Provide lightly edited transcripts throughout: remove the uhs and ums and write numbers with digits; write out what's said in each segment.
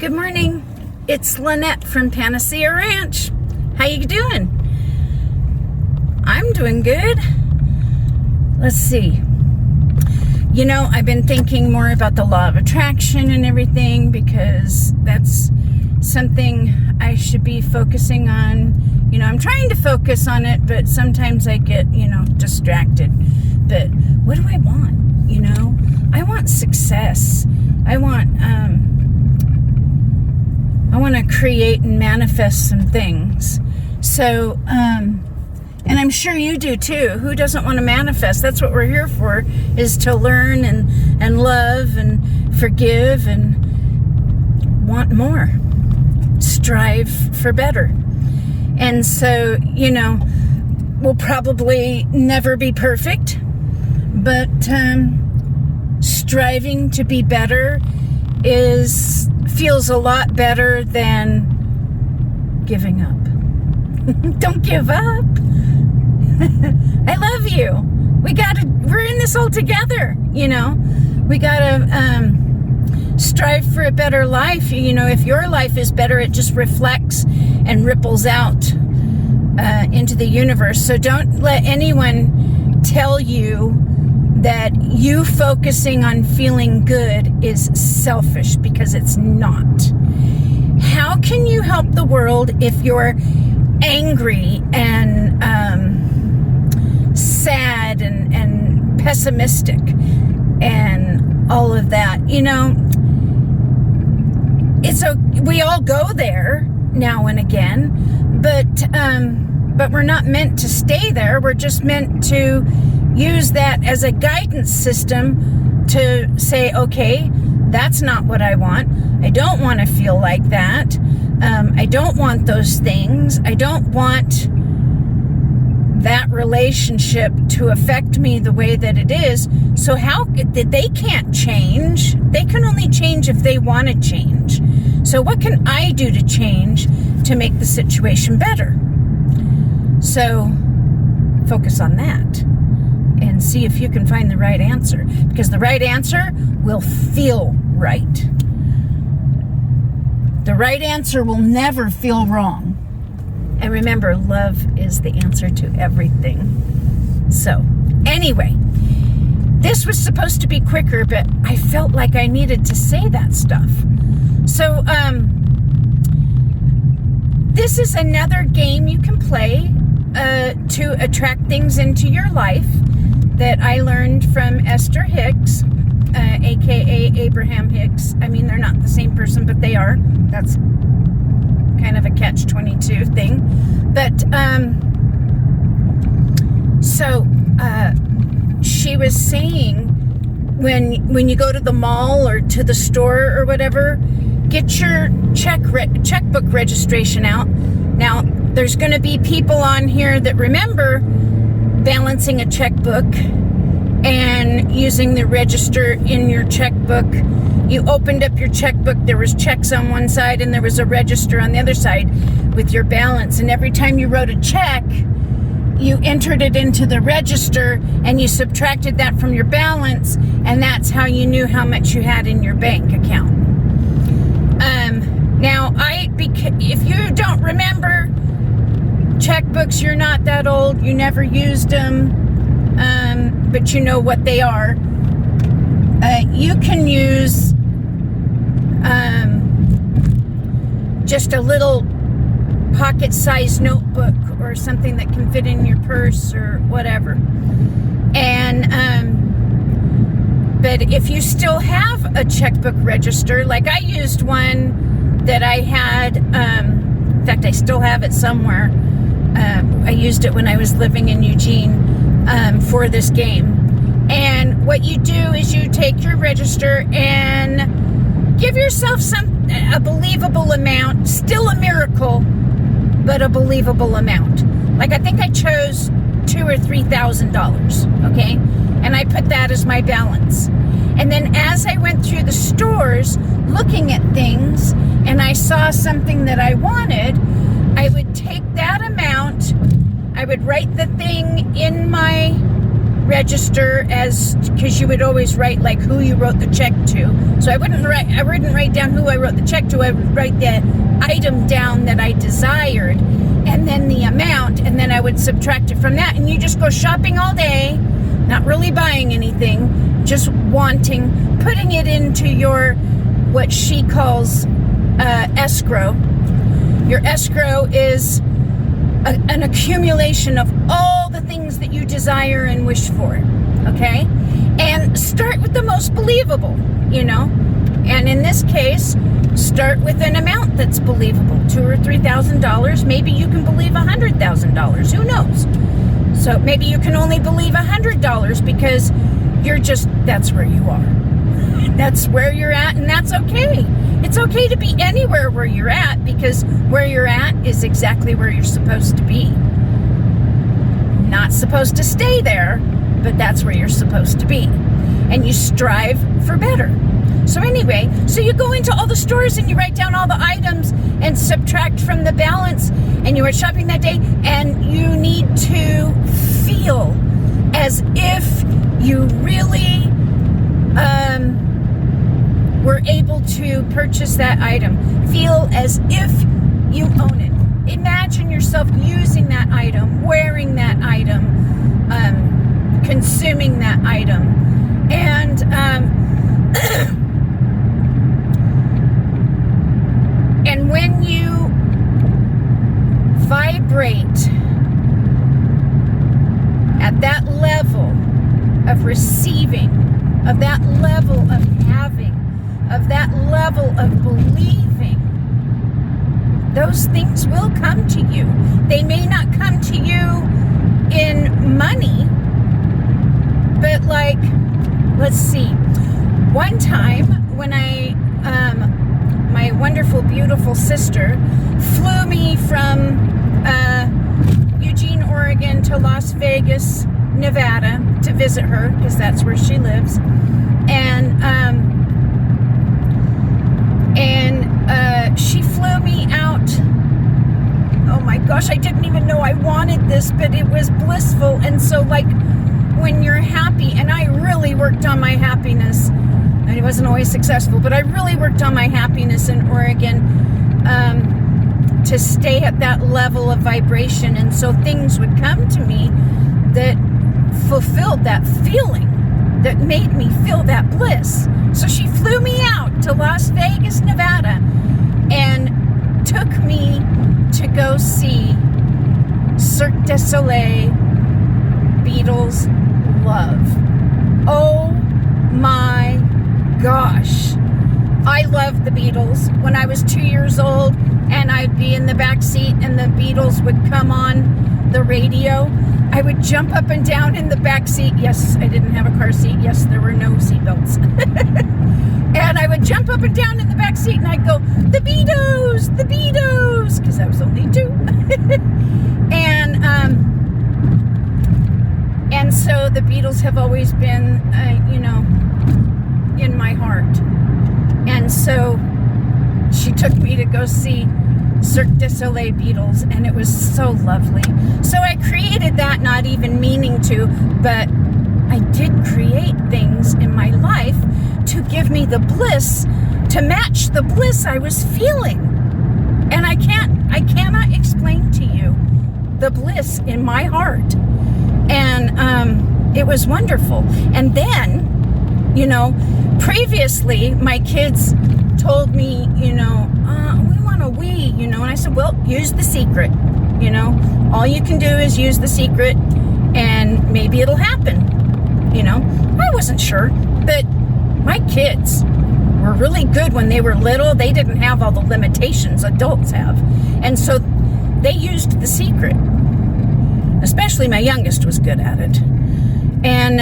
Good morning. It's Lynette from Panacea Ranch. How you doing? I'm doing good. Let's see. You know, I've been thinking more about the law of attraction and everything because that's something I should be focusing on. You know, I'm trying to focus on it, but sometimes I get, distracted. But what do I want? I want success. I want to create and manifest some things. So, and I'm sure you do too. Who doesn't want to manifest? That's what we're here for, is to learn and love and forgive and want more. Strive for better. And so, we'll probably never be perfect, but striving to be better feels a lot better than giving up. Don't give up. I love you. We're in this all together, We gotta strive for a better life. If your life is better, it just reflects and ripples out into the universe. So don't let anyone tell you that you focusing on feeling good is selfish, because it's not. How can you help the world if you're angry and sad and pessimistic and all of that? We all go there now and again, but we're not meant to stay there. We're just meant to use that as a guidance system to say, okay, that's not what I want. I don't want to feel like that. I don't want those things. I don't want that relationship to affect me the way that it is. So they can't change. They can only change if they want to change. So what can I do to change to make the situation better? So focus on that and see if you can find the right answer, because the right answer will feel right. The right answer will never feel wrong. And remember, love is the answer to everything. So, anyway, this was supposed to be quicker, but I felt like I needed to say that stuff. So, this is another game you can play to attract things into your life that I learned from Esther Hicks, aka Abraham Hicks. I mean, they're not the same person, but they are. That's kind of a catch-22 thing. But she was saying, when you go to the mall or to the store or whatever, get your checkbook registration out. Now, there's going to be people on here that remember balancing a checkbook and using the register in your checkbook. You opened up your checkbook, there was checks on one side and there was a register on the other side with your balance. And every time you wrote a check, you entered it into the register and you subtracted that from your balance, and that's how you knew how much you had in your bank account. Now, if you don't remember checkbooks, you're not that old, you never used them, but you know what they are. You can use just a little pocket-sized notebook or something that can fit in your purse or whatever. And but if you still have a checkbook register, like I used one that I had, in fact, I still have it somewhere. I used it when I was living in Eugene for this game. And what you do is you take your register and give yourself a believable amount, still a miracle, but a believable amount. Like, I think I chose $2,000 or $3,000, okay? And I put that as my balance. And then as I went through the stores looking at things and I saw something that I wanted, I would take that amount, I would write the thing in my register as, because you would always write like who you wrote the check to. So I wouldn't write down who I wrote the check to. I would write the item down that I desired, and then the amount, and then I would subtract it from that. And you just go shopping all day, not really buying anything, just wanting, putting it into your, what she calls escrow. Your escrow is an accumulation of all the things that you desire and wish for, okay? And start with the most believable, and in this case, start with an amount that's believable, $2,000 or $3,000. Maybe you can believe $100,000. Who knows? So maybe you can only believe $100 because that's where you are. That's where you're at, and that's okay. It's okay to be anywhere where you're at, because where you're at is exactly where you're supposed to be. Not supposed to stay there, but that's where you're supposed to be. And you strive for better. So anyway, so you go into all the stores and you write down all the items and subtract from the balance, and you were shopping that day, and you need to feel as if you really were able to purchase that item. Feel as if you own it. Imagine yourself using that item, wearing that item, consuming that item. And and when you vibrate at that level of receiving, of that level of having, of that level of believing, those things will come to you. They may not come to you in money, but like, let's see, one time when my wonderful, beautiful sister flew me from Eugene, Oregon to Las Vegas, Nevada to visit her, because that's where she lives. And she flew me out. Oh my gosh, I didn't even know I wanted this, but it was blissful. And so, like, when you're happy, and I really worked on my happiness, and it wasn't always successful, but I really worked on my happiness in Oregon to stay at that level of vibration. And so things would come to me that fulfilled that feeling, that made me feel that bliss. So she flew me out to Las Vegas, Nevada, and took me to go see Cirque du Soleil, Beatles Love. Oh my gosh. I loved the Beatles. When I was 2 years old, and I'd be in the back seat and the Beatles would come on the radio, I would jump up and down in the back seat. Yes, I didn't have a car seat. Yes, there were no seat belts. And I would jump up and down in the back seat and I'd go, the Beatles, because I was only 2. And so the Beatles have always been, in my heart. And so she took me to go see Cirque du Soleil Beatles, and it was so lovely. So I created that, not even meaning to, but I did create things in my life to give me the bliss, to match the bliss I was feeling. And I cannot explain to you the bliss in my heart. And it was wonderful. And then, previously my kids told me, we want a Wii, and I said, well, use the secret. All you can do is use the secret and maybe it'll happen. I wasn't sure, but my kids were really good when they were little. They didn't have all the limitations adults have. And so they used the secret. Especially my youngest was good at it. And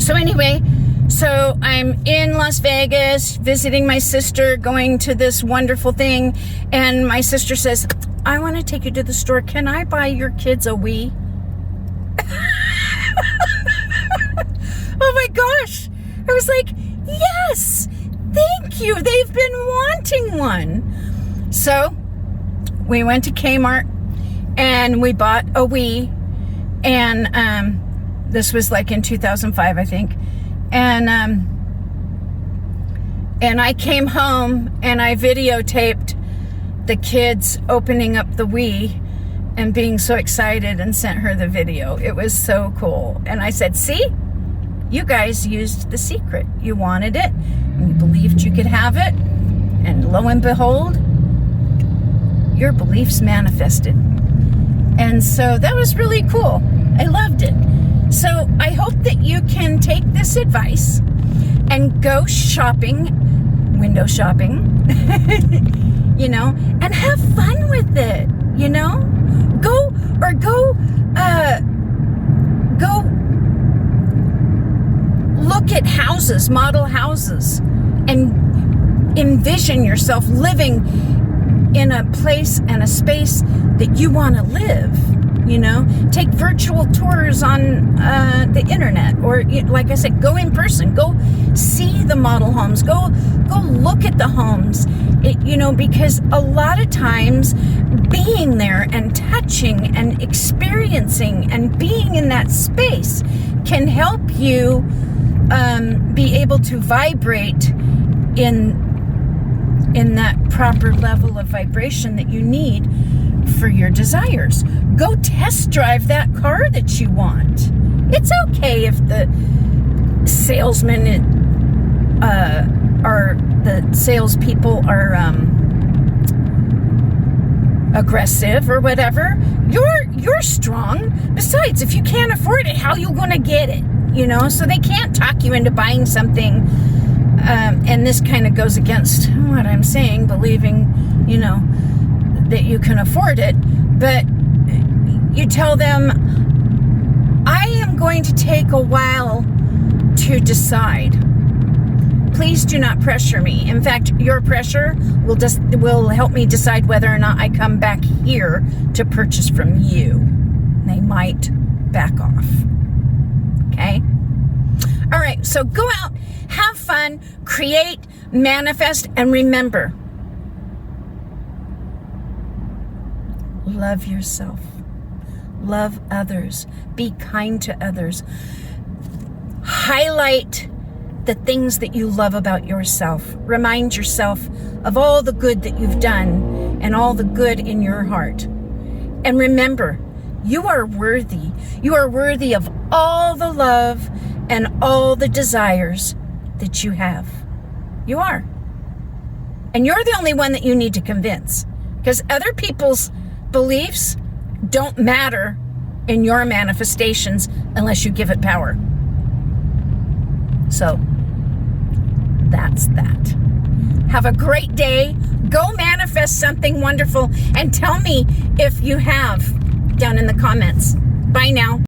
so anyway, so I'm in Las Vegas visiting my sister, going to this wonderful thing. And my sister says, I want to take you to the store. Can I buy your kids a Wii? Oh my gosh. I was like, yes, thank you. They've been wanting one. So we went to Kmart and we bought a Wii, and This was like in 2005, I think. And I came home and I videotaped the kids opening up the Wii and being so excited and sent her the video. It was so cool. And I said, see, you guys used the secret. You wanted it and you believed you could have it. And lo and behold, your beliefs manifested. And so that was really cool. I loved it. So I hope that you can take this advice and go shopping, window shopping, you know, and have fun with it, you know? Go look at houses, model houses, and envision yourself living in a place and a space that you want to live. You know, take virtual tours on the internet, or like I said, go in person, go see the model homes, go look at the homes, you know, because a lot of times being there and touching and experiencing and being in that space can help you be able to vibrate in that proper level of vibration that you need for your desires. Go test drive that car that you want. It's okay if the salesmen salespeople are aggressive or whatever. You're strong. Besides, if you can't afford it, how are you going to get it? You know, so they can't talk you into buying something. And this kind of goes against what I'm saying, believing, you know, that you can afford it. But you tell them, I am going to take a while to decide. Please do not pressure me. In fact, your pressure will help me decide whether or not I come back here to purchase from you. They might back off. Okay? All right, so go out, have fun, create, manifest, and remember, love yourself. Love others. Be kind to others. Highlight the things that you love about yourself. Remind yourself of all the good that you've done and all the good in your heart. And remember, you are worthy. You are worthy of all the love and all the desires that you have. You are. And you're the only one that you need to convince, because other people's beliefs don't matter in your manifestations unless you give it power. So that's that. Have a great day. Go manifest something wonderful and tell me if you have down in the comments. Bye now.